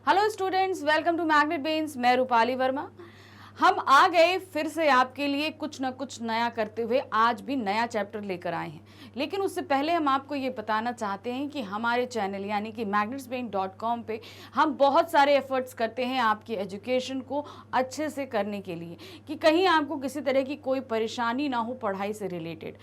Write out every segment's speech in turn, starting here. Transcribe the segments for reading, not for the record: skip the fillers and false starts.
Hello students, welcome to Magnet Brains. मैं रूपाली वर्मा। हम आ गए फिर से आपके लिए कुछ ना कुछ नया करते हुए। आज भी नया चैप्टर लेकर आए हैं, लेकिन उससे पहले हम आपको ये बताना चाहते हैं कि हमारे चैनल यानी कि magnetsbrain.com पे हम बहुत सारे एफर्ट्स करते हैं आपकी एजुकेशन को अच्छे से करने के लिए, कि कहीं आपको किसी तरह की कोई परेशानी ना हो पढ़ाई से रिलेटेड।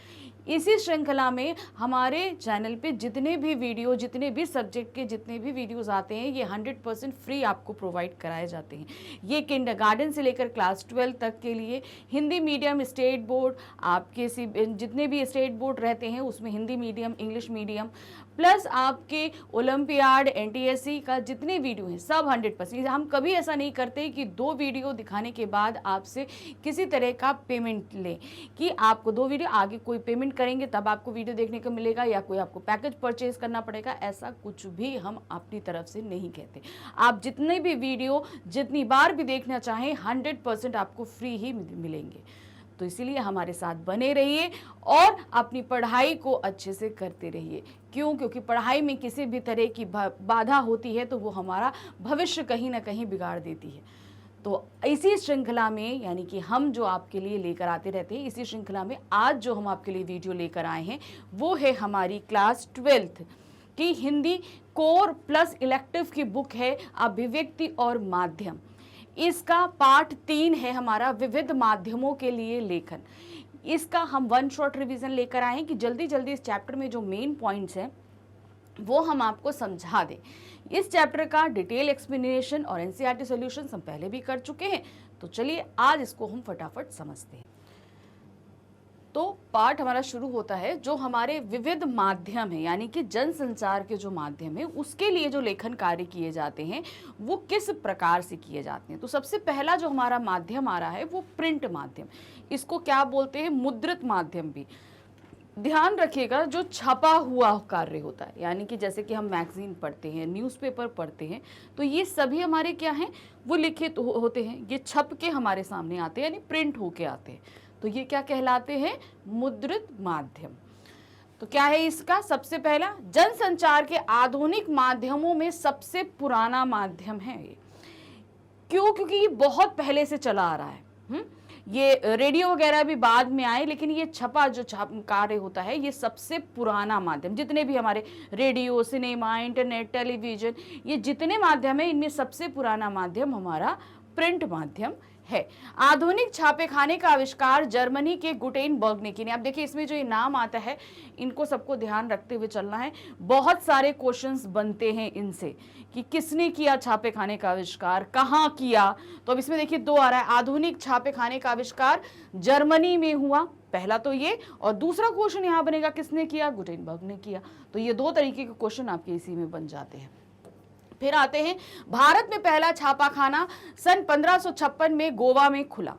इसी श्रृंखला में हमारे चैनल पे जितने भी वीडियो, जितने भी सब्जेक्ट के जितने भी वीडियोस आते हैं, ये 100% फ्री आपको प्रोवाइड कराए जाते हैं। ये किंडरगार्टन से लेकर क्लास 12 तक के लिए, हिंदी मीडियम, स्टेट बोर्ड, आपके जितने भी स्टेट बोर्ड रहते हैं उसमें Hindi medium, English medium, plus आपके ओलंपियाड, एनटीएससी का जितने वीडियो हैं सब 100%। हम कभी ऐसा नहीं करते कि 2 वीडियो दिखाने के बाद आपसे किसी तरह का पेमेंट लें, कि आपको 2 वीडियो आगे कोई पेमेंट करेंगे तब आपको वीडियो देखने को मिलेगा या कोई आपको पैकेज परचेज करना पड़ेगा। ऐसा कुछ भी हम अपनी तरफ से नहीं कहते। आप जितने भी वीडियो जितनी बार भी देखना चाहें 100% आपको फ्री ही मिलेंगे। तो इसीलिए हमारे साथ बने रहिए और अपनी पढ़ाई को अच्छे से करते रहिए। क्यों? क्योंकि पढ़ाई में किसी भी तरह की बाधा होती है तो वो हमारा भविष्य कहीं ना कहीं बिगाड़ देती है। तो इसी श्रृंखला में, यानी कि हम जो आपके लिए लेकर आते रहते हैं, इसी श्रृंखला में आज जो हम आपके लिए वीडियो लेकर आए हैं वो है हमारी क्लास 12th की हिंदी कोर प्लस इलेक्टिव की बुक है अभिव्यक्ति और माध्यम। इसका पार्ट 3 है हमारा विविध माध्यमों के लिए लेखन। इसका हम 1 शॉर्ट रिवीजन लेकर आए हैं कि जल्दी जल्दी इस चैप्टर में जो मेन पॉइंट्स हैं वो हम आपको समझा दें। इस चैप्टर का डिटेल एक्सप्लेनेशन और एनसीईआरटी सॉल्यूशंस हम पहले भी कर चुके हैं, तो चलिए आज इसको हम फटाफट समझते हैं। तो पार्ट हमारा शुरू होता है जो हमारे विविध माध्यम है, यानी कि जनसंचार के जो माध्यम है उसके लिए जो लेखन कार्य किए जाते हैं वो किस प्रकार से किए जाते हैं। तो सबसे पहला जो हमारा माध्यम आ रहा है वो प्रिंट माध्यम। इसको क्या बोलते हैं? मुद्रित माध्यम भी। ध्यान रखिएगा, जो छपा हुआ कार्य होता है, यानी कि जैसे कि हम मैगजीन पढ़ते हैं, न्यूज़पेपर पढ़ते हैं, तो ये सभी हमारे क्या हैं? वो लिखित होते हैं। ये छप के हमारे सामने आते हैं, यानी प्रिंट होके आते हैं। तो ये क्या कहलाते हैं? मुद्रित माध्यम। तो क्या है इसका? सबसे पहला, जनसंचार के आधुनिक माध्यमों में सबसे पुराना माध्यम है ये। क्यों? क्योंकि ये बहुत पहले से चला आ रहा है। ये रेडियो वगैरह भी बाद में आए, लेकिन ये छपा जो कार्य होता है ये सबसे पुराना माध्यम। जितने भी हमारे रेडियो, सिनेमा, इंटरनेट, टेलीविजन, ये जितने माध्यम है इनमें सबसे पुराना माध्यम हमारा प्रिंट माध्यम है। आधुनिक छापेखाने का आविष्कार जर्मनी के गुटेनबर्ग ने किया। अब देखिए इसमें जो ये नाम आता है इनको सबको ध्यान रखते हुए चलना है। बहुत सारे क्वेश्चंस बनते हैं इनसे कि किसने किया छापेखाने का आविष्कार, कहाँ किया। तो अब इसमें देखिए 2 आ रहा है। आधुनिक छापेखाने का आविष्कार जर्मनी में हुआ, पहला तो ये, और दूसरा क्वेश्चन यहाँ बनेगा किसने किया? गुटेनबर्ग ने किया। तो ये 2 तरीके के क्वेश्चन आपके इसी में बन जाते हैं। फिर आते हैं, भारत में पहला छापाखाना सन 1556 में गोवा में खुला।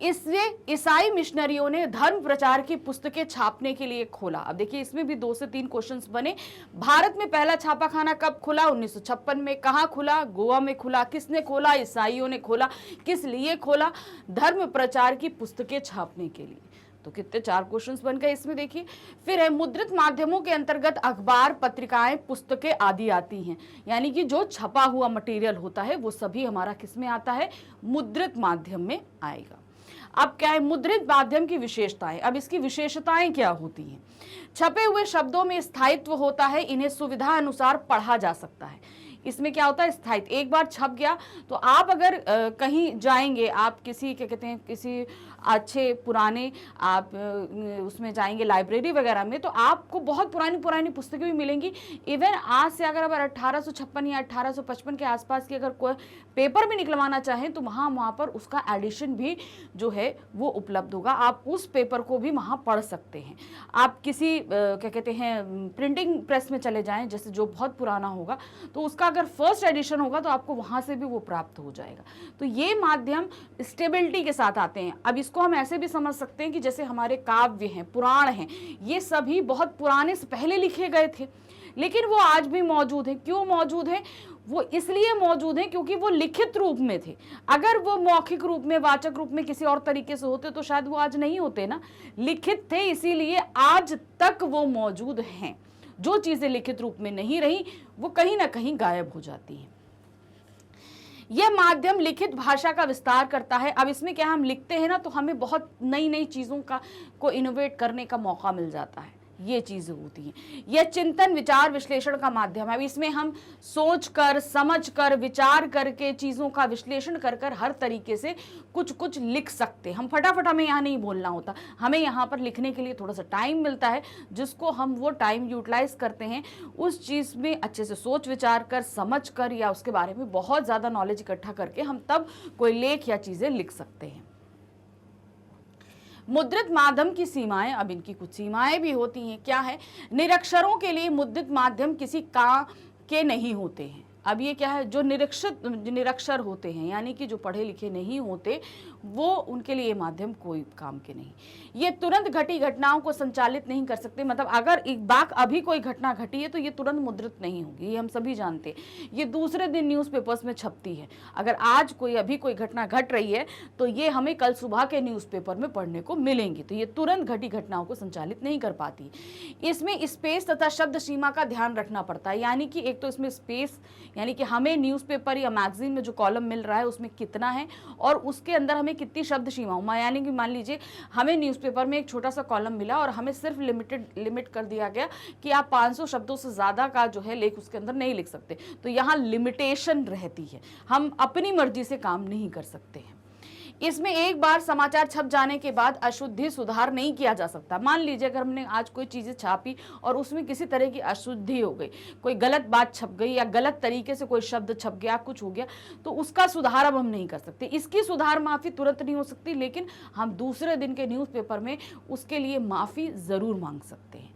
इससे ईसाई मिशनरियों ने धर्म प्रचार की पुस्तकें छापने के लिए खोला। अब देखिए इसमें भी 2 से 3 क्वेश्चंस बने। भारत में पहला छापाखाना कब खुला? 1956 में। कहाँ खुला? गोवा में खुला। किसने खोला? ईसाइयों ने खोला। किस लिए खोला? धर्म प्रचार की पुस्तकें छापने के लिए। तो कितने 4 क्वेश्चंस बन गए इसमें देखिए। फिर है, मुद्रित माध्यमों के अंतर्गत अखबार, पत्रिकाएं, पुस्तकें आदि आती हैं, यानी कि जो छपा हुआ मटेरियल होता है वो सभी हमारा किस में आता है? मुद्रित माध्यम में आएगा। अब क्या है मुद्रित माध्यम की विशेषताएं? अब इसकी विशेषताएं क्या होती हैं? छपे हुए शब्दों में स्थायित्व होता है, इन्हें सुविधा अनुसार पढ़ा जा सकता है। इसमें क्या होता है? स्थायित्व। एक बार छप गया तो आप अगर कहीं जाएंगे, आप किसी क्या कहते हैं, किसी अच्छे पुराने आप उसमें जाएंगे लाइब्रेरी वगैरह में, तो आपको बहुत पुरानी पुरानी पुस्तकें भी मिलेंगी। इवन आज से अगर आप 1856 या 1855 के आसपास की अगर कोई पेपर भी निकलवाना चाहें तो वहाँ पर उसका एडिशन भी जो है वो उपलब्ध होगा। आप उस पेपर को भी वहाँ पढ़ सकते हैं। आप किसी क्या कहते हैं प्रिंटिंग प्रेस में चले जाएं, जैसे जो बहुत पुराना होगा, तो उसका अगर फर्स्ट एडिशन होगा तो आपको वहाँ से भी वो प्राप्त हो जाएगा। तो ये माध्यम स्टेबिलिटी के साथ आते हैं। अब इसको हम ऐसे भी समझ सकते हैं कि जैसे हमारे काव्य हैं, पुराण हैं, ये सभी बहुत पुराने से पहले लिखे गए थे, लेकिन वो आज भी मौजूद हैं। क्यों मौजूद हैं? वो इसलिए मौजूद हैं क्योंकि वो लिखित रूप में थे। अगर वो मौखिक रूप में, वाचक रूप में किसी और तरीके से होते तो शायद वो आज नहीं होते ना। लिखित थे इसीलिए आज तक वो मौजूद हैं। जो चीजें लिखित रूप में नहीं रही वो कहीं ना कहीं गायब हो जाती हैं। यह माध्यम लिखित भाषा का विस्तार करता है। अब इसमें क्या हम लिखते हैं ना, तो हमें बहुत नई नई चीज़ों को इनोवेट करने का मौका मिल जाता है, ये चीज़ें होती हैं। यह चिंतन विचार विश्लेषण का माध्यम है। अब इसमें हम सोच कर, समझ कर, विचार करके, चीज़ों का विश्लेषण कर कर हर तरीके से कुछ कुछ लिख सकते हैं। हम फटाफट, हमें यहाँ नहीं बोलना होता, हमें यहाँ पर लिखने के लिए थोड़ा सा टाइम मिलता है, जिसको हम वो टाइम यूटिलाइज करते हैं उस चीज़ में अच्छे से सोच विचार कर, समझ कर, या उसके बारे में बहुत ज़्यादा नॉलेज इकट्ठा करके हम तब कोई लेख या चीज़ें लिख सकते हैं। मुद्रित माध्यम की सीमाएं, अब इनकी कुछ सीमाएं भी होती हैं। क्या है? निरक्षरों के लिए मुद्रित माध्यम किसी काम के नहीं होते हैं। अब ये क्या है? जो निरक्षर होते हैं, यानी कि जो पढ़े लिखे नहीं होते, वो उनके लिए माध्यम कोई काम के नहीं। ये तुरंत घटी घटनाओं को संचालित नहीं कर सकते। मतलब अगर एक बार अभी कोई घटना घटी है तो ये तुरंत मुद्रित नहीं होगी, ये हम सभी जानते हैं। ये दूसरे दिन न्यूज़पेपर्स में छपती है। अगर आज अभी कोई घटना घट रही है तो ये हमें कल सुबह के न्यूज़पेपर में पढ़ने को मिलेंगी। तो ये तुरंत घटी घटनाओं को संचालित नहीं कर पाती। इसमें स्पेस तथा शब्द सीमा का ध्यान रखना पड़ता है। यानी कि एक तो इसमें स्पेस, यानी कि हमें न्यूज़पेपर या मैगजीन में जो कॉलम मिल रहा है उसमें कितना है, और उसके अंदर हमें कितनी शब्द सीमा, यानी कि मान लीजिए हमें न्यूज़पेपर में एक छोटा सा कॉलम मिला और हमें सिर्फ लिमिट कर दिया गया कि आप 500 शब्दों से ज़्यादा का जो है लेख उसके अंदर नहीं लिख सकते। तो यहाँ लिमिटेशन रहती है, हम अपनी मर्जी से काम नहीं कर सकते हैं। इसमें एक बार समाचार छप जाने के बाद अशुद्धि सुधार नहीं किया जा सकता। मान लीजिए अगर हमने आज कोई चीज़ें छापी और उसमें किसी तरह की अशुद्धि हो गई, कोई गलत बात छप गई या गलत तरीके से कोई शब्द छप गया, कुछ हो गया, तो उसका सुधार अब हम नहीं कर सकते। इसकी सुधार माफ़ी तुरंत नहीं हो सकती, लेकिन हम दूसरे दिन के न्यूज़पेपर में उसके लिए माफ़ी ज़रूर मांग सकते हैं।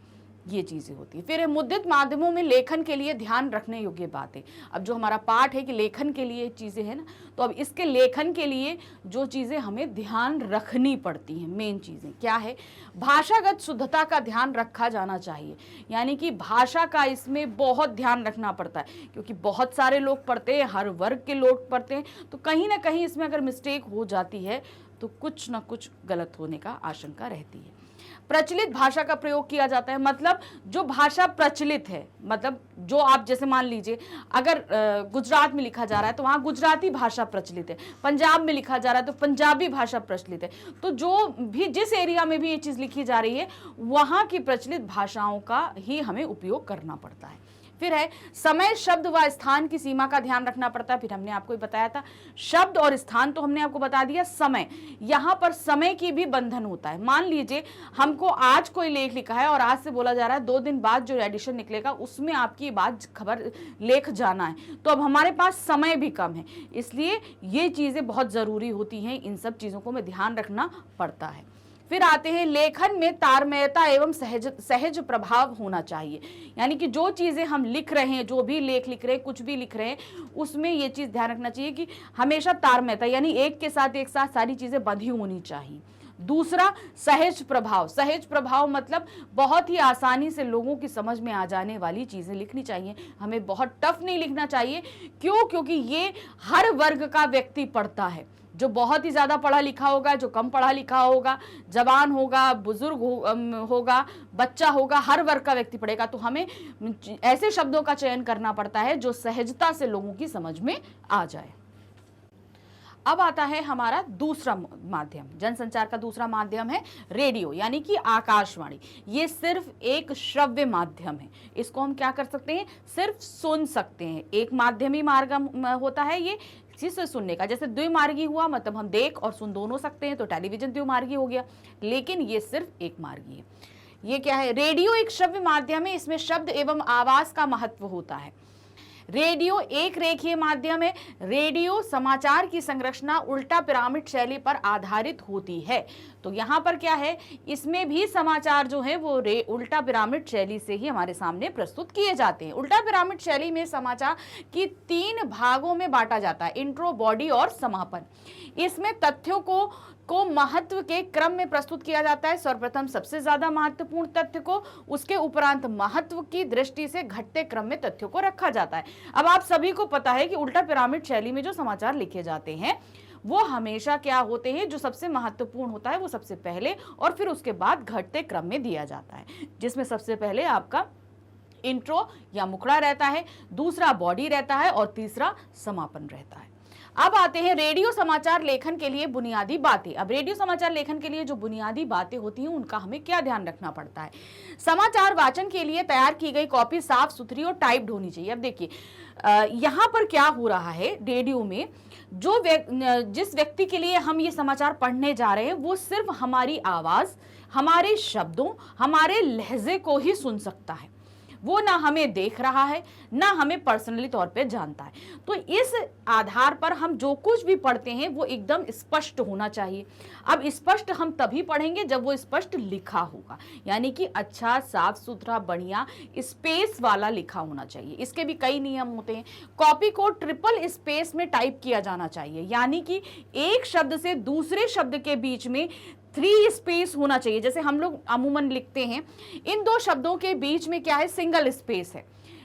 ये चीज़ें होती है। फिर मुद्रित माध्यमों में लेखन के लिए ध्यान रखने योग्य बातें। अब जो हमारा पाठ है कि लेखन के लिए चीज़ें हैं ना, तो अब इसके लेखन के लिए जो चीज़ें हमें ध्यान रखनी पड़ती हैं, मेन चीज़ें क्या है? भाषागत शुद्धता का ध्यान रखा जाना चाहिए। यानी कि भाषा का इसमें बहुत ध्यान रखना पड़ता है, क्योंकि बहुत सारे लोग पढ़ते हैं, हर वर्ग के लोग पढ़ते हैं, तो कहीं ना कहीं इसमें अगर मिस्टेक हो जाती है तो कुछ ना कुछ गलत होने का आशंका रहती है। प्रचलित भाषा का प्रयोग किया जाता है। मतलब जो भाषा प्रचलित है, मतलब जो आप जैसे मान लीजिए अगर गुजरात में लिखा जा रहा है तो वहाँ गुजराती भाषा प्रचलित है, पंजाब में लिखा जा रहा है तो पंजाबी भाषा प्रचलित है। तो जो भी जिस एरिया में भी ये चीज़ लिखी जा रही है वहाँ की प्रचलित भाषाओं का ही हमें उपयोग करना पड़ता है। फिर है समय, शब्द व स्थान की सीमा का ध्यान रखना पड़ता है। फिर हमने आपको बताया था शब्द और स्थान तो हमने आपको बता दिया। समय, यहाँ पर समय की भी बंधन होता है। मान लीजिए हमको आज कोई लेख लिखा है और आज से बोला जा रहा है 2 दिन बाद जो एडिशन निकलेगा उसमें आपकी बात खबर लेख जाना है, तो अब हमारे पास समय भी कम है, इसलिए ये चीज़ें बहुत ज़रूरी होती हैं। इन सब चीज़ों को हमें ध्यान रखना पड़ता है। फिर आते हैं लेखन में तारमयता एवं सहज प्रभाव होना चाहिए। यानी कि जो चीज़ें हम लिख रहे हैं, जो भी लेख लिख रहे हैं, कुछ भी लिख रहे हैं, उसमें ये चीज़ ध्यान रखना चाहिए कि हमेशा तारमयता, यानी एक साथ सारी चीज़ें बंधी होनी चाहिए। दूसरा सहज प्रभाव। सहज प्रभाव मतलब बहुत ही आसानी से लोगों की समझ में आ जाने वाली चीज़ें लिखनी चाहिए। हमें बहुत टफ नहीं लिखना चाहिए। क्यों? क्योंकि ये हर वर्ग का व्यक्ति पढ़ता है। जो बहुत ही ज़्यादा पढ़ा लिखा होगा, जो कम पढ़ा लिखा होगा, जवान होगा, बुजुर्ग होगा, बच्चा होगा, हर वर्ग का व्यक्ति पढ़ेगा। तो हमें ऐसे शब्दों का चयन करना पड़ता है जो सहजता से लोगों की समझ में आ जाए। अब आता है हमारा दूसरा माध्यम, जनसंचार का दूसरा माध्यम है रेडियो, यानी कि आकाशवाणी। ये सिर्फ एक श्रव्य माध्यम है। इसको हम क्या कर सकते हैं? सिर्फ सुन सकते हैं। एक माध्यमी मार्ग होता है ये से सुनने का। जैसे द्विमार्गी हुआ, मतलब हम देख और सुन दोनों सकते हैं, तो टेलीविजन द्विमार्गी हो गया। लेकिन ये सिर्फ एक मार्गी है। ये क्या है? रेडियो एक श्रव्य माध्यम है। इसमें शब्द एवं आवाज का महत्व होता है। रेडियो एक रेखीय माध्यम है। रेडियो समाचार की संरचना उल्टा पिरामिड शैली पर आधारित होती है। तो यहाँ पर क्या है? इसमें भी समाचार जो है वो उल्टा पिरामिड शैली से ही हमारे सामने प्रस्तुत किए जाते हैं। उल्टा पिरामिड शैली में समाचार की 3 भागों में बांटा जाता है, इंट्रो, बॉडी और समापन। इसमें तथ्यों को महत्व के क्रम में प्रस्तुत किया जाता है। सर्वप्रथम सबसे ज्यादा महत्वपूर्ण तथ्य को, उसके उपरांत महत्व की दृष्टि से घटते क्रम में तथ्यों को रखा जाता है। अब आप सभी को पता है कि उल्टा पिरामिड शैली में जो समाचार लिखे जाते हैं वो हमेशा क्या होते हैं? जो सबसे महत्वपूर्ण होता है वो सबसे पहले और फिर उसके बाद घटते क्रम में दिया जाता है, जिसमें सबसे पहले आपका इंट्रो या मुखड़ा रहता है, दूसरा बॉडी रहता है और तीसरा समापन रहता है। अब आते हैं रेडियो समाचार लेखन के लिए बुनियादी बातें। अब रेडियो समाचार लेखन के लिए जो बुनियादी बातें होती हैं उनका हमें क्या ध्यान रखना पड़ता है। समाचार वाचन के लिए तैयार की गई कॉपी साफ सुथरी और टाइप्ड होनी चाहिए। अब देखिए यहाँ पर क्या हो रहा है, रेडियो में जिस व्यक्ति के लिए हम ये समाचार पढ़ने जा रहे हैं वो सिर्फ हमारी आवाज, हमारे शब्दों, हमारे लहजे को ही सुन सकता है। वो ना हमें देख रहा है, ना हमें पर्सनली तौर पे जानता है। तो इस आधार पर हम जो कुछ भी पढ़ते हैं वो एकदम स्पष्ट होना चाहिए। अब स्पष्ट हम तभी पढ़ेंगे जब वो स्पष्ट लिखा होगा, यानी कि अच्छा, साफ सुथरा, बढ़िया, स्पेस वाला लिखा होना चाहिए। इसके भी कई नियम होते हैं। कॉपी को ट्रिपल स्पेस में टाइप किया जाना चाहिए, यानी कि एक शब्द से दूसरे शब्द के बीच में 3 स्पेस होना चाहिए। जैसे हम लोग अमूमन लिखते हैं, इन 2 शब्दों के बीच में क्या है, सिंगल स्पेस है।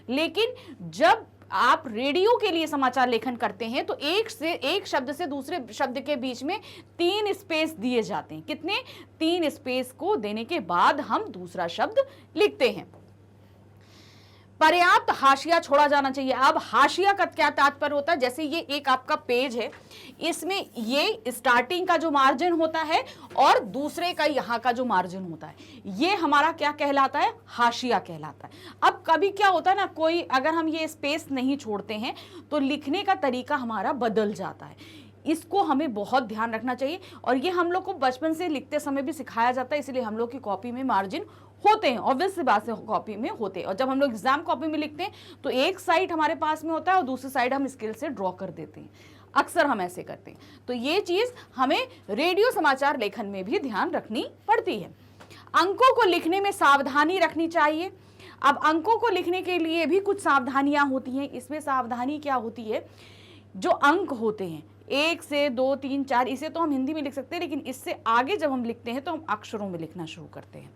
लेकिन जब आप रेडियो के लिए समाचार लेखन करते हैं तो एक शब्द से दूसरे शब्द के बीच में 3 स्पेस दिए जाते हैं। कितने? 3 स्पेस को देने के बाद हम दूसरा शब्द लिखते हैं। पर्याप्त हाशिया छोड़ा जाना चाहिए। अब हाशिया का क्या तात्पर्य होता है? जैसे ये एक आपका पेज है, इसमें ये स्टार्टिंग का जो मार्जिन होता है और दूसरे का यहाँ का जो मार्जिन होता है, ये हमारा क्या कहलाता है? हाशिया कहलाता है। अब कभी क्या होता है ना, कोई अगर हम ये स्पेस नहीं छोड़ते हैं तो लिखने का तरीका हमारा बदल जाता है। इसको हमें बहुत ध्यान रखना चाहिए और ये हम लोग को बचपन से लिखते समय भी सिखाया जाता है, इसलिए हम लोग की कॉपी में मार्जिन होते हैं, ऑब्वियस सी बात है, कॉपी में होते हैं। और जब हम लोग एग्जाम कॉपी में लिखते हैं तो एक साइड हमारे पास में होता है और दूसरी साइड हम स्केल से ड्रॉ कर देते हैं। अक्सर हम ऐसे करते हैं। तो ये चीज हमें रेडियो समाचार लेखन में भी ध्यान रखनी पड़ती है। अंकों को लिखने में सावधानी रखनी चाहिए। अब अंकों को लिखने के लिए भी कुछ सावधानियां होती हैं। इसमें सावधानी क्या होती है? जो अंक होते हैं 1 से 2, 3, 4, इसे तो हम हिंदी में लिख सकते हैं, लेकिन इससे आगे जब हम लिखते हैं तो हम अक्षरों में लिखना शुरू करते हैं।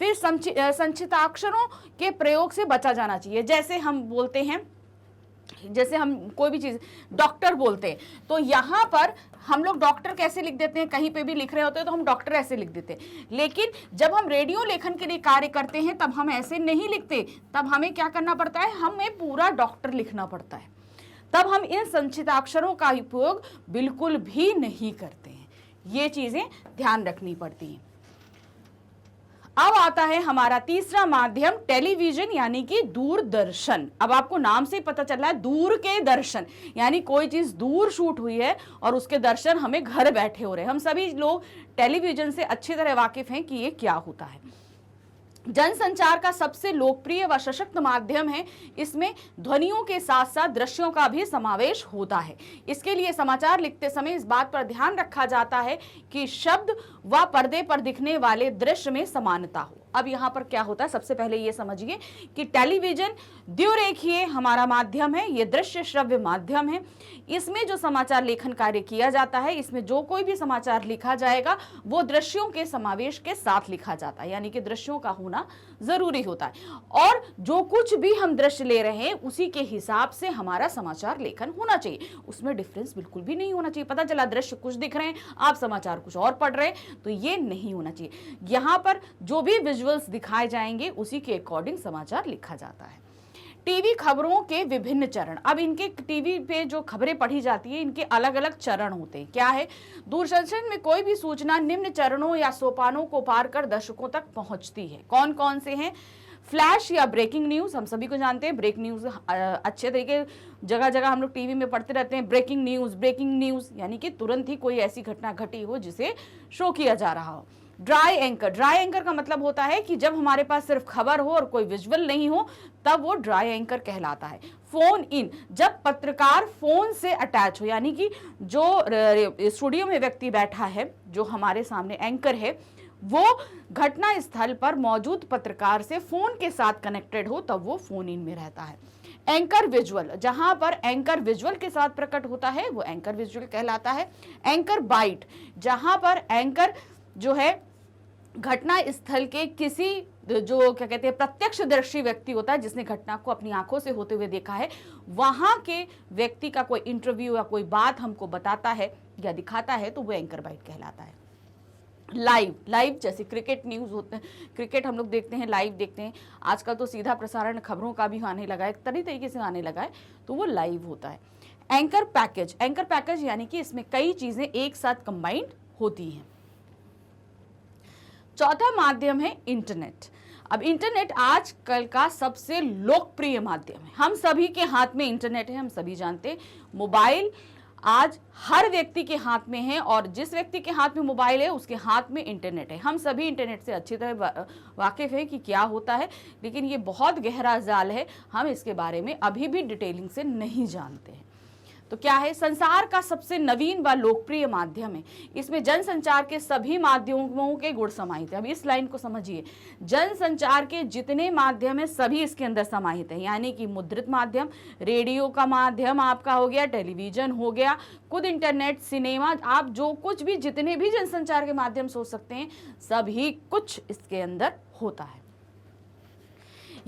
फिर संक्षिप्ताक्षरों के प्रयोग से बचा जाना चाहिए। जैसे हम बोलते हैं, जैसे हम कोई भी चीज डॉक्टर बोलते हैं तो यहाँ पर हम लोग डॉक्टर कैसे लिख देते हैं, कहीं पे भी लिख रहे होते हैं तो हम डॉक्टर ऐसे लिख देते हैं। लेकिन जब हम रेडियो लेखन के लिए कार्य करते हैं तब हम ऐसे नहीं लिखते, तब हमें क्या करना पड़ता है? हमें पूरा डॉक्टर लिखना पड़ता है। तब हम इन संक्षिप्ताक्षरों का उपयोग बिल्कुल भी नहीं करते हैं। ये चीजें ध्यान रखनी पड़ती हैं। अब आता है हमारा तीसरा माध्यम, टेलीविजन यानी कि दूरदर्शन। अब आपको नाम से ही पता चल रहा है, दूर के दर्शन, यानी कोई चीज दूर शूट हुई है और उसके दर्शन हमें घर बैठे हो रहे हैं। हम सभी लोग टेलीविजन से अच्छी तरह वाकिफ हैं कि ये क्या होता है। जनसंचार का सबसे लोकप्रिय व सशक्त माध्यम है। इसमें ध्वनियों के साथ साथ दृश्यों का भी समावेश होता है। इसके लिए समाचार लिखते समय इस बात पर ध्यान रखा जाता है कि शब्द व पर्दे पर दिखने वाले दृश्य में समानता हो। अब यहाँ पर क्या होता है, सबसे पहले ये समझिए कि टेलीविजन द्विरेखीय हमारा माध्यम है, ये दृश्य श्रव्य माध्यम है। इसमें जो समाचार लेखन कार्य किया जाता है, इसमें जो कोई भी समाचार लिखा जाएगा वो दृश्यों के समावेश के साथ लिखा जाता है, यानी कि दृश्यों का होना जरूरी होता है। और जो कुछ भी हम दृश्य ले रहे हैं उसी के हिसाब से हमारा समाचार लेखन होना चाहिए, उसमें डिफरेंस बिल्कुल भी नहीं होना चाहिए। पता चला दृश्य कुछ दिख रहे हैं, आप समाचार कुछ और पढ़ रहे हैं, तो ये नहीं होना चाहिए। यहाँ पर जो भी विजुअल्स दिखाए जाएंगे उसी के अकॉर्डिंग समाचार लिखा जाता है। टीवी खबरों के विभिन्न चरण। अब इनके टीवी पे जो खबरें पढ़ी जाती है इनके अलग अलग चरण होते हैं। क्या है? दूरदर्शन में कोई भी सूचना निम्न चरणों या सोपानों को पार कर दर्शकों तक पहुंचती है। कौन कौन से हैं? फ्लैश या ब्रेकिंग न्यूज, हम सभी को जानते हैं ब्रेक न्यूज अच्छे तरीके जगह जगह हम लोग टीवी में पढ़ते रहते हैं। ब्रेकिंग न्यूज यानी कि तुरंत ही कोई ऐसी घटना घटी हो जिसे शो किया जा रहा हो। ड्राई एंकर का मतलब होता है कि जब हमारे पास सिर्फ खबर हो और कोई विजुअल नहीं हो तब वो ड्राई एंकर कहलाता है। फोन इन, जब पत्रकार फोन से अटैच हो, यानी कि जो स्टूडियो में व्यक्ति बैठा है, जो हमारे सामने एंकर है, वो घटना स्थल पर मौजूद पत्रकार से फोन के साथ कनेक्टेड हो तब वो फोन इन में रहता है। एंकर विजुअल, जहां पर एंकर विजुअल के साथ प्रकट होता है वो एंकर विजुअल कहलाता है। एंकर बाइट, जहां पर एंकर जो है घटना स्थल के किसी जो क्या कहते हैं प्रत्यक्षदर्शी व्यक्ति होता है जिसने घटना को अपनी आंखों से होते हुए देखा है, वहां के व्यक्ति का कोई इंटरव्यू या कोई बात हमको बताता है या दिखाता है तो वो एंकर बाइट कहलाता है। लाइव जैसे क्रिकेट न्यूज होते हैं, क्रिकेट हम लोग देखते हैं, लाइव देखते हैं। आजकल तो सीधा प्रसारण खबरों का भी आने लगा है, तरीके से आने लगा है, तो वो लाइव होता है। एंकर पैकेज यानी कि इसमें कई चीजें एक साथ कंबाइंड होती हैं। चौथा माध्यम है इंटरनेट। अब इंटरनेट आजकल का सबसे लोकप्रिय माध्यम है। हम सभी के हाथ में इंटरनेट है, हम सभी जानते हैं। मोबाइल आज हर व्यक्ति के हाथ में है और जिस व्यक्ति के हाथ में मोबाइल है उसके हाथ में इंटरनेट है। हम सभी इंटरनेट से अच्छी तरह वाकिफ हैं कि क्या होता है, लेकिन ये बहुत गहरा जाल है, हम इसके बारे में अभी भी डिटेलिंग से नहीं जानते हैं। तो क्या है, संसार का सबसे नवीन व लोकप्रिय माध्यम है। इसमें जनसंचार के सभी माध्यमों के गुण समाहित है। अब इस लाइन को समझिए, जनसंचार के जितने माध्यम है सभी इसके अंदर समाहित है, यानी कि मुद्रित माध्यम, रेडियो का माध्यम आपका हो गया, टेलीविजन हो गया, खुद इंटरनेट, सिनेमा, आप जो कुछ भी जितने भी जनसंचार के माध्यम सोच सकते हैं सभी कुछ इसके अंदर होता है।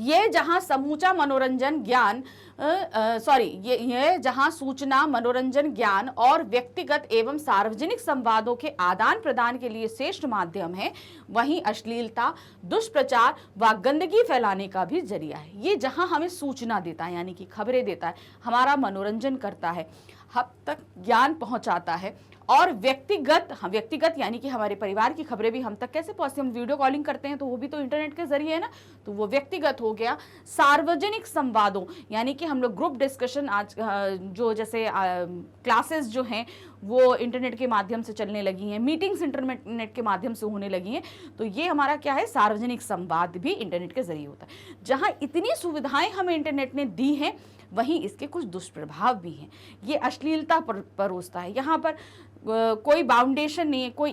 ये जहां समूचा मनोरंजन ज्ञान ये जहां सूचना, मनोरंजन, ज्ञान और व्यक्तिगत एवं सार्वजनिक संवादों के आदान प्रदान के लिए श्रेष्ठ माध्यम है, वहीं अश्लीलता, दुष्प्रचार व गंदगी फैलाने का भी जरिया है। ये जहां हमें सूचना देता है यानी कि खबरें देता है, हमारा मनोरंजन करता है, हम तक ज्ञान पहुंचाता है, और व्यक्तिगत यानी कि हमारे परिवार की खबरें भी हम तक कैसे पहुंचती है, हम वीडियो कॉलिंग करते हैं तो वो भी तो इंटरनेट के जरिए है ना, तो वो व्यक्तिगत हो गया। सार्वजनिक संवादों यानी कि हम लोग ग्रुप डिस्कशन आज जो जैसे क्लासेस जो हैं वो इंटरनेट के माध्यम से चलने लगी हैं, मीटिंग्स इंटरनेट के माध्यम से होने लगी हैं, तो ये हमारा क्या है, सार्वजनिक संवाद भी इंटरनेट के जरिए होता है। जहां इतनी सुविधाएं हमें इंटरनेट ने दी हैं वहीं इसके कुछ दुष्प्रभाव भी हैं। ये अश्लीलता परोसता है, यहाँ पर कोई बाउंडेशन नहीं है, कोई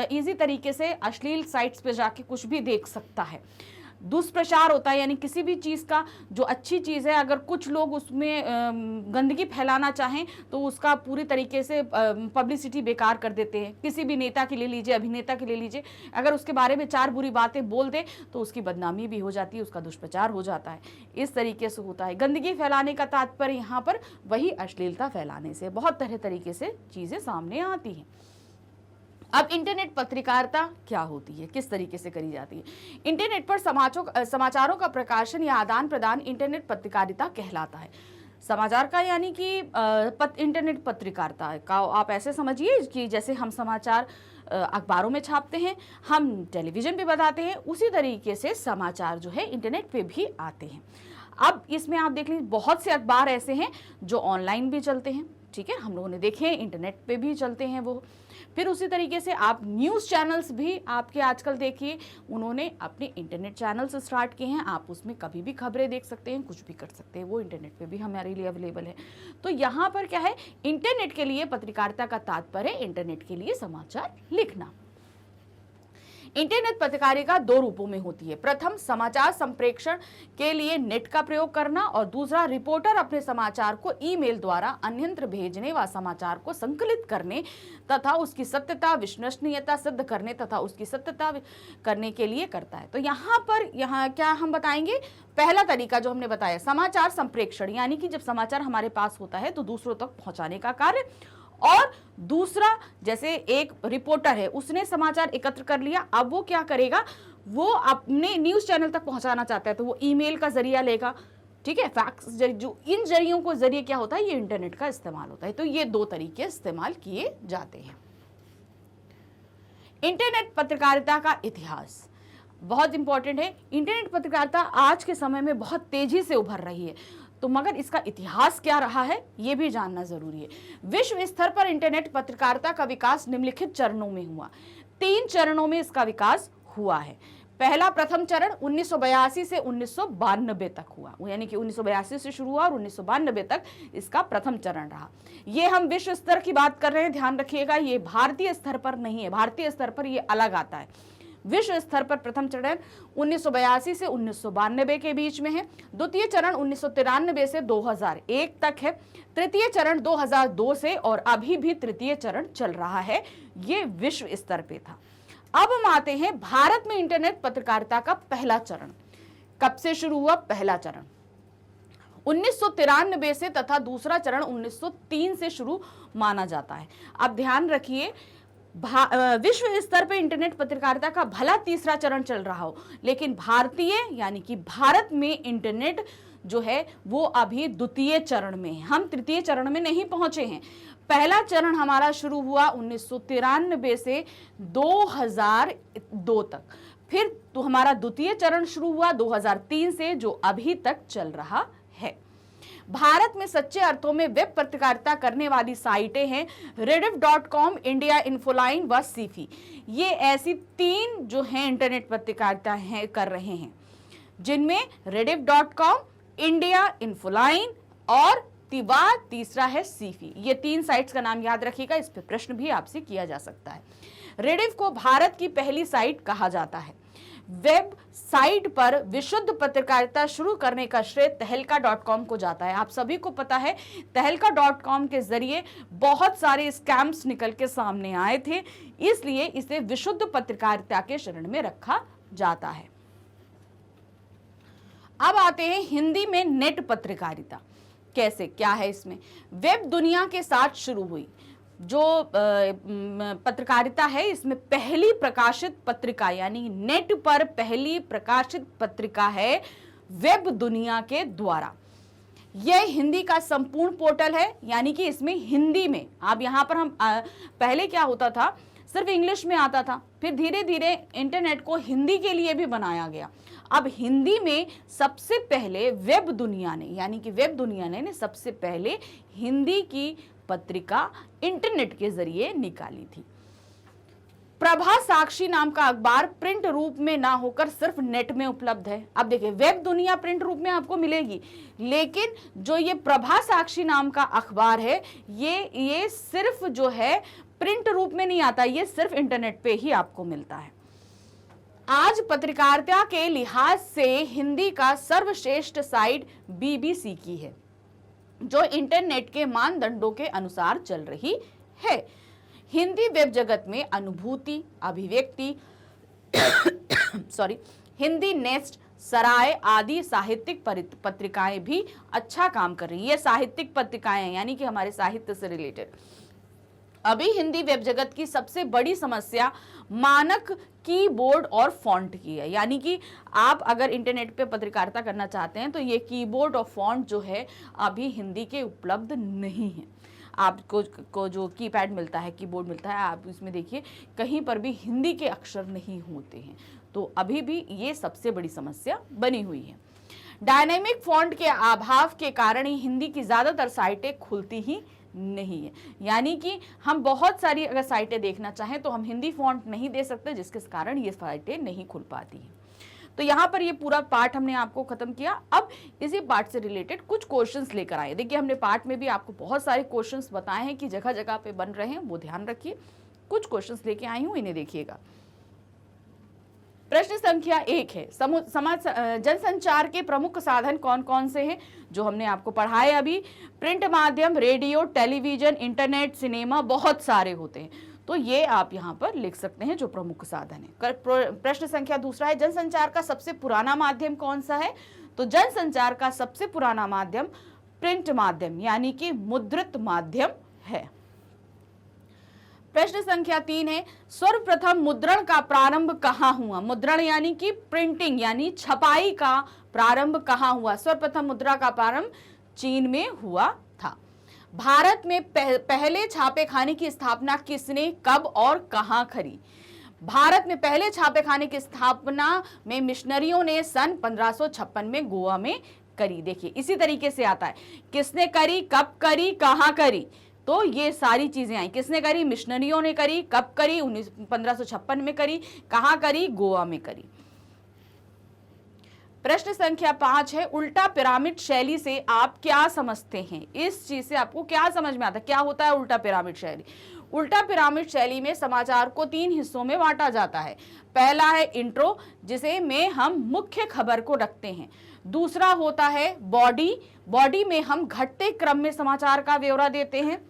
इजी तरीके से अश्लील साइट्स पे जाके कुछ भी देख सकता है। दुष्प्रचार होता है, यानी किसी भी चीज़ का जो अच्छी चीज़ है अगर कुछ लोग उसमें गंदगी फैलाना चाहें तो उसका पूरी तरीके से पब्लिसिटी बेकार कर देते हैं। किसी भी नेता के ले लीजिए, अभिनेता के ले लीजिए, अगर उसके बारे में 4 बुरी बातें बोल दे तो उसकी बदनामी भी हो जाती है, उसका दुष्प्रचार हो जाता है। इस तरीके से होता है। गंदगी फैलाने का तात्पर्य यहाँ पर वही अश्लीलता फैलाने से, बहुत तरह तरीके से चीज़ें सामने आती हैं। अब इंटरनेट पत्रकारिता क्या होती है, किस तरीके से करी जाती है? इंटरनेट पर समाचारों का प्रकाशन या आदान प्रदान इंटरनेट पत्रकारिता कहलाता है। समाचार का यानी कि इंटरनेट पत्रकारिता का आप ऐसे समझिए कि जैसे हम समाचार अखबारों में छापते हैं, हम टेलीविजन पे बताते हैं, उसी तरीके से समाचार जो है इंटरनेट पे भी आते हैं। अब इसमें आप देख लीजिए बहुत से अखबार ऐसे हैं जो ऑनलाइन भी चलते हैं, ठीक है, हम लोगों ने देखे हैं, इंटरनेट पे भी चलते हैं वो। फिर उसी तरीके से आप न्यूज़ चैनल्स भी आपके आजकल देखिए, उन्होंने अपने इंटरनेट चैनल्स स्टार्ट किए हैं, आप उसमें कभी भी खबरें देख सकते हैं, कुछ भी कर सकते हैं, वो इंटरनेट पे भी हमारे लिए अवेलेबल है। तो यहाँ पर क्या है, इंटरनेट के लिए पत्रकारिता का तात्पर्य इंटरनेट के लिए समाचार लिखना। इंटरनेट पत्रकारिता 2 रूपों में होती है। प्रथम, समाचार संप्रेषण के लिए नेट का प्रयोग करना, और दूसरा, रिपोर्टर अपने समाचार को ईमेल द्वारा अन्यत्र भेजने व समाचार को संकलित करने तथा उसकी सत्यता, विश्वसनीयता सिद्ध करने तथा उसकी सत्यता करने के लिए करता है। तो यहाँ क्या हम बताएंगे, पहला तरीका जो हमने बताया समाचार संप्रेषण, यानी कि जब समाचार हमारे पास होता है तो दूसरों तक पहुंचाने का कार्य, और दूसरा, जैसे एक रिपोर्टर है, उसने समाचार एकत्र कर लिया, अब वो क्या करेगा, वो अपने न्यूज़ चैनल तक पहुंचाना चाहता है तो वो ईमेल का जरिया लेगा, ठीक है, फैक्स, जो इन जरियों को जरिए क्या होता है, ये इंटरनेट का इस्तेमाल होता है। तो ये 2 तरीके इस्तेमाल किए जाते हैं। इंटरनेट पत्रकारिता का इतिहास बहुत इंपॉर्टेंट है। इंटरनेट पत्रकारिता आज के समय में बहुत तेजी से उभर रही है, तो मगर इसका इतिहास क्या रहा है ये भी जानना जरूरी है। विश्व स्तर पर इंटरनेट पत्रकारिता का विकास निम्नलिखित चरणों में हुआ। 3 चरणों में इसका विकास हुआ है। प्रथम चरण 1982 से 1992 तक हुआ, यानी कि 1982 से शुरू हुआ और 1992 तक इसका प्रथम चरण रहा। ये हम विश्व स्तर की बात कर रहे हैं, ध्यान रखिएगा, ये भारतीय स्तर पर नहीं है, भारतीय स्तर पर ये अलग आता है। विश्व स्तर पर प्रथम चरण 1982 से 1992 के बीच में है। द्वितीय चरण 1993 से 2001 तक है। तृतीय चरण 2002 से, और अभी भी तृतीय चरण चल रहा है, ये विश्व स्तर पे था। अब हम आते हैं भारत में इंटरनेट पत्रकारिता का पहला चरण। कब से शुरू हुआ पहला चरण? 1993 से, तथा दूसरा चरण 1903 से शुरू माना जाता है। अब ध्यान रखिए, विश्व स्तर पे इंटरनेट पत्रकारिता का भला तीसरा चरण चल रहा हो, लेकिन भारतीय यानी कि भारत में इंटरनेट जो है वो अभी द्वितीय चरण में है, हम तृतीय चरण में नहीं पहुंचे हैं। पहला चरण हमारा शुरू हुआ 1993 से 2002 तक, फिर तो हमारा द्वितीय चरण शुरू हुआ 2003 से, जो अभी तक चल रहा है। भारत में सच्चे अर्थों में वेब पत्रकारिता करने वाली साइटें हैं rediff.com, इंडिया इन्फोलाइन व सीफी। ये ऐसी 3 जो हैं इंटरनेट पत्रकारिता हैं कर रहे हैं, जिनमें rediff.com, इंडिया इन्फोलाइन और तीसरा है सीफी। ये 3 साइट्स का नाम याद रखिएगा, इस पर प्रश्न भी आपसे किया जा सकता है। रेडिफ को भारत की पहली साइट कहा जाता है। वेब साइट पर विशुद्ध पत्रकारिता शुरू करने का श्रेय तहलका.com को जाता है। आप सभी को पता है तहलका.com के जरिए बहुत सारे स्कैम्स निकल के सामने आए थे, इसलिए इसे विशुद्ध पत्रकारिता के शरण में रखा जाता है। अब आते हैं हिंदी में नेट पत्रकारिता कैसे, क्या है इसमें। वेब दुनिया के साथ शुरू हुई जो पत्रकारिता है, इसमें पहली प्रकाशित पत्रिका यानी नेट पर पहली प्रकाशित पत्रिका है वेब दुनिया के द्वारा। यह हिंदी का संपूर्ण पोर्टल है, यानी कि इसमें हिंदी में आप यहाँ पर हम पहले क्या होता था, सिर्फ इंग्लिश में आता था, फिर धीरे धीरे इंटरनेट को हिंदी के लिए भी बनाया गया। अब हिंदी में सबसे पहले वेब दुनिया ने, यानी कि वेब दुनिया ने सबसे पहले हिंदी की पत्रिका इंटरनेट के जरिए निकाली थी। प्रभा साक्षी नाम का अखबार प्रिंट रूप में ना होकर सिर्फ नेट में उपलब्ध है। अब देखिए वेब दुनिया प्रिंट रूप में आपको मिलेगी, लेकिन जो ये प्रभा साक्षी नाम का अखबार है ये सिर्फ जो है प्रिंट रूप में नहीं आता, ये सिर्फ इंटरनेट पे ही आपको मिलता है। आज पत्रकारिता के लिहाज से हिंदी का सर्वश्रेष्ठ साइट बीबीसी की है, जो इंटरनेट के मानदंडों के अनुसार चल रही है। हिंदी वेब जगत में अनुभूति, अभिव्यक्ति हिंदी नेस्ट, सराय आदि साहित्यिक पत्रिकाएं भी अच्छा काम कर रही है। ये साहित्यिक पत्रिकाएं यानी कि हमारे साहित्य से रिलेटेड। अभी हिंदी वेब जगत की सबसे बड़ी समस्या मानक कीबोर्ड और फॉन्ट की है, यानी कि आप अगर इंटरनेट पे पत्रकारिता करना चाहते हैं तो ये कीबोर्ड और फॉन्ट जो है अभी हिंदी के उपलब्ध नहीं है। आपको जो कीपैड मिलता है, कीबोर्ड मिलता है, आप इसमें देखिए कहीं पर भी हिंदी के अक्षर नहीं होते हैं, तो अभी भी ये सबसे बड़ी समस्या बनी हुई है। डायनेमिक फॉन्ट के अभाव के कारण ही हिंदी की ज़्यादातर साइटें खुलती ही नहीं है, यानी कि हम बहुत सारी अगर साइटें देखना चाहें तो हम हिंदी फॉन्ट नहीं दे सकते, जिसके कारण ये साइटें नहीं खुल पाती हैं। तो यहाँ पर ये पूरा पार्ट हमने आपको खत्म किया। अब इसी पार्ट से रिलेटेड कुछ क्वेश्चंस लेकर आए। देखिए हमने पार्ट में भी आपको बहुत सारे क्वेश्चंस बताए हैं कि जगह जगह पे बन रहे हैं, वो ध्यान रखिए। कुछ क्वेश्चंस लेके आई हूँ, इन्हें देखिएगा। प्रश्न संख्या 1 है, समाज जनसंचार के प्रमुख साधन कौन कौन से हैं, जो हमने आपको पढ़ाए अभी। प्रिंट माध्यम, रेडियो, टेलीविजन, इंटरनेट, सिनेमा, बहुत सारे होते हैं, तो ये आप यहाँ पर लिख सकते हैं जो प्रमुख साधन है। प्रश्न संख्या 2 है, जनसंचार का सबसे पुराना माध्यम कौन सा है, तो जनसंचार का सबसे पुराना माध्यम प्रिंट माध्यम यानी कि मुद्रित माध्यम है। प्रश्न संख्या 3 है, सर्वप्रथम मुद्रण का प्रारंभ कहाँ हुआ। मुद्रण यानी कि प्रिंटिंग यानी छपाई का प्रारंभ कहाँ हुआ। सर्वप्रथम मुद्रा का प्रारंभ चीन में हुआ था। भारत में पहले छापेखाने की स्थापना किसने, कब और कहाँ करी। भारत में पहले छापेखाने की स्थापना में मिशनरियों ने सन 1556 में गोवा में करी। देखिए इसी तरीके से आता है, किसने करी, कब करी, कहाँ करी, तो ये सारी चीजें आई। किसने करी, मिशनरियों ने करी, कब करी, 1556 में करी, कहाँ करी, गोवा में करी। प्रश्न संख्या 5 है, उल्टा पिरामिड शैली से आप क्या समझते हैं। इस चीज से आपको क्या समझ में आता है, क्या होता है उल्टा पिरामिड शैली। उल्टा पिरामिड शैली में समाचार को 3 हिस्सों में बांटा जाता है। पहला है इंट्रो, जिसे में हम मुख्य खबर को रखते हैं। दूसरा होता है बॉडी में हम घटते क्रम में समाचार का ब्यौरा देते हैं।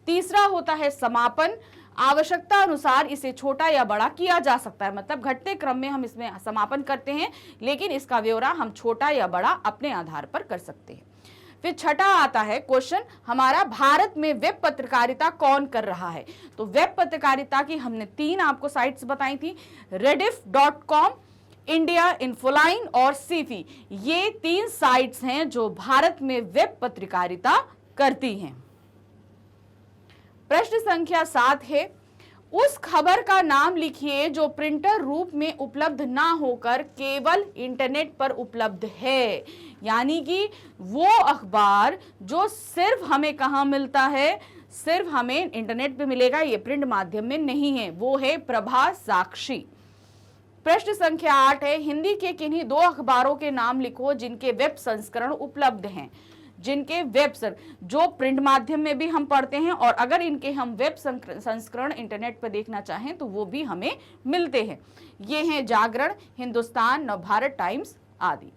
तीसरा होता है समापन, आवश्यकता अनुसार इसे छोटा या बड़ा किया जा सकता है, मतलब घटते क्रम में हम इसमें समापन करते हैं, लेकिन इसका ब्यौरा हम छोटा या बड़ा अपने आधार पर कर सकते हैं। फिर छठा आता है क्वेश्चन हमारा, भारत में वेब पत्रकारिता कौन कर रहा है। तो वेब पत्रकारिता की हमने 3 आपको साइट्स बताई थी, rediff.com, इंडिया इन्फोलाइन और सीफी, ये 3 साइट्स हैं जो भारत में वेब पत्रकारिता करती हैं। प्रश्न संख्या 7 है, उस खबर का नाम लिखिए जो प्रिंटर रूप में उपलब्ध ना होकर केवल इंटरनेट पर उपलब्ध है। यानी कि वो अखबार जो सिर्फ हमें कहां मिलता है, सिर्फ हमें इंटरनेट पे मिलेगा, ये प्रिंट माध्यम में नहीं है, वो है प्रभा साक्षी। प्रश्न संख्या 8 है, हिंदी के किन्हीं 2 अखबारों के नाम लिखो जिनके वेब संस्करण उपलब्ध हैं। जिनके वेब जो प्रिंट माध्यम में भी हम पढ़ते हैं और अगर इनके हम वेब संस्करण इंटरनेट पर देखना चाहें तो वो भी हमें मिलते हैं। ये हैं जागरण, हिंदुस्तान, नवभारत टाइम्स आदि।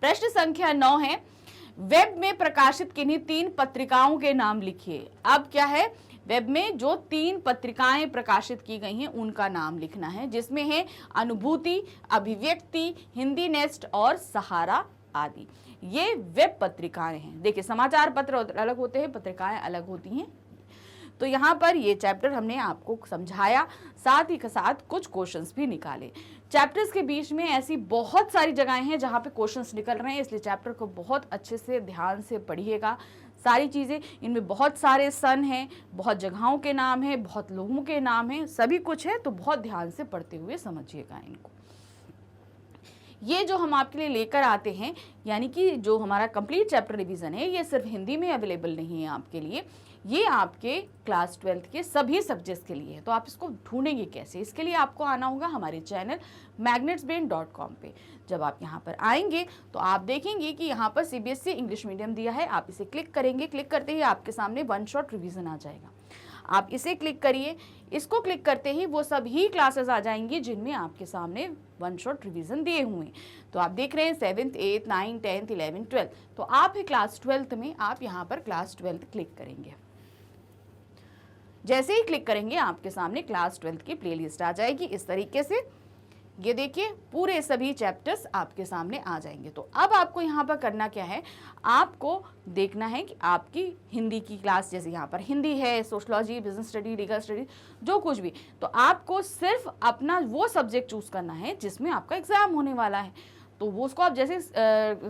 प्रश्न संख्या 9 है, वेब में प्रकाशित किन्हीं 3 पत्रिकाओं के नाम लिखिए। अब क्या है, वेब में जो 3 पत्रिकाएं प्रकाशित की गई हैं उनका नाम लिखना है, जिसमें है अनुभूति, अभिव्यक्ति, हिंदी नेस्ट और सहारा आदि। ये वेब पत्रिकाएं हैं। देखिए, समाचार पत्र अलग होते हैं, पत्रिकाएं अलग होती हैं। तो यहाँ पर ये चैप्टर हमने आपको समझाया, साथ ही के साथ कुछ क्वेश्चंस भी निकाले। चैप्टर्स के बीच में ऐसी बहुत सारी जगहें हैं जहाँ पे क्वेश्चंस निकल रहे हैं, इसलिए चैप्टर को बहुत अच्छे से ध्यान से पढ़िएगा। सारी चीज़ें, इनमें बहुत सारे सन हैं, बहुत जगहों के नाम हैं, बहुत लोगों के नाम हैं, सभी कुछ है, तो बहुत ध्यान से पढ़ते हुए समझिएगा इनको। ये जो हम आपके लिए लेकर आते हैं, यानी कि जो हमारा कंप्लीट चैप्टर रिवीजन है, ये सिर्फ हिंदी में अवेलेबल नहीं है आपके लिए, ये आपके क्लास 12th के सभी सब्जेक्ट्स के लिए है। तो आप इसको ढूंढेंगे कैसे? इसके लिए आपको आना होगा हमारे चैनल magnetsbrain.com पे। जब आप यहाँ पर आएंगे तो आप देखेंगे कि यहाँ पर CBSE इंग्लिश मीडियम दिया है, आप इसे क्लिक करेंगे, क्लिक करते ही आपके सामने 1 शॉट रिवीजन आ जाएगा। आप इसे क्लिक करिए, इसको क्लिक करते ही वो सभी क्लासेस आ जाएंगी जिनमें आपके सामने 1 शॉट रिवीजन दिए हुए हैं। तो आप देख रहे हैं 7th, 8th, 9th, 10th, 11th, 12th, तो आप है क्लास 12th में, आप यहाँ पर क्लास 12th क्लिक करेंगे। जैसे ही क्लिक करेंगे आपके सामने क्लास 12th की प्लेलिस्ट आ जाएगी इस तरीके से। ये देखिए, पूरे सभी चैप्टर्स आपके सामने आ जाएंगे। तो अब आपको यहाँ पर करना क्या है, आपको देखना है कि आपकी हिंदी की क्लास, जैसे यहाँ पर हिंदी है, sociology, business study, legal study, जो कुछ भी, तो आपको सिर्फ अपना वो सब्जेक्ट चूज करना है जिसमें आपका एग्जाम होने वाला है। तो वो उसको आप जैसे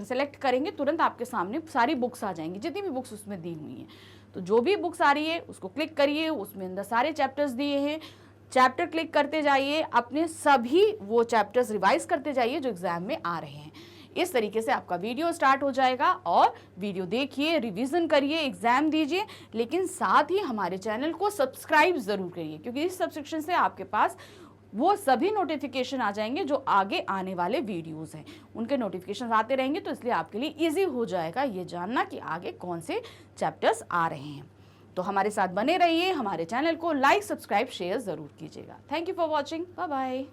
सेलेक्ट करेंगे, तुरंत आपके सामने सारी बुक्स आ जाएंगी, जितनी भी बुक्स उसमें दी हुई हैं। तो जो भी बुक्स आ रही है उसको क्लिक करिए, उसमें अंदर सारे चैप्टर्स दिए हैं, चैप्टर क्लिक करते जाइए, अपने सभी वो चैप्टर्स रिवाइज करते जाइए जो एग्जाम में आ रहे हैं। इस तरीके से आपका वीडियो स्टार्ट हो जाएगा और वीडियो देखिए, रिवीजन करिए, एग्जाम दीजिए, लेकिन साथ ही हमारे चैनल को सब्सक्राइब जरूर करिए, क्योंकि इस सब्सक्रिप्शन से आपके पास वो सभी नोटिफिकेशन आ जाएंगे जो आगे आने वाले वीडियोस हैं, उनके नोटिफिकेशन आते रहेंगे। तो इसलिए आपके लिए इजी हो जाएगा ये जानना कि आगे कौन से चैप्टर्स आ रहे हैं। तो हमारे साथ बने रहिए, हमारे चैनल को लाइक, सब्सक्राइब, शेयर जरूर कीजिएगा। Thank you for watching, bye bye.